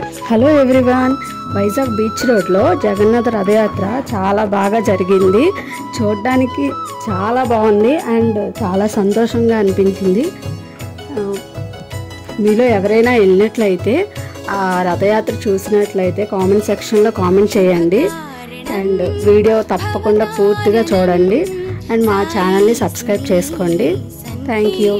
Hello everyone, Vizag beach రోడ్లో జగన్నాథ రథయాత్ర చాలా బాగా జరిగింది. చూడడానికి చాలా బాగుంది అండ్ చాలా సంతోషంగా అనిపించింది. మీలో ఎవరైనా వెళ్ళినట్లయితే ఆ రథయాత్ర చూసినట్లయితే కామెంట్ సెక్షన్లో కామెంట్ చేయండి అండ్ వీడియో తప్పకుండా పూర్తిగా చూడండి అండ్ మా ఛానల్ని సబ్స్క్రైబ్ చేసుకోండి. Thank you.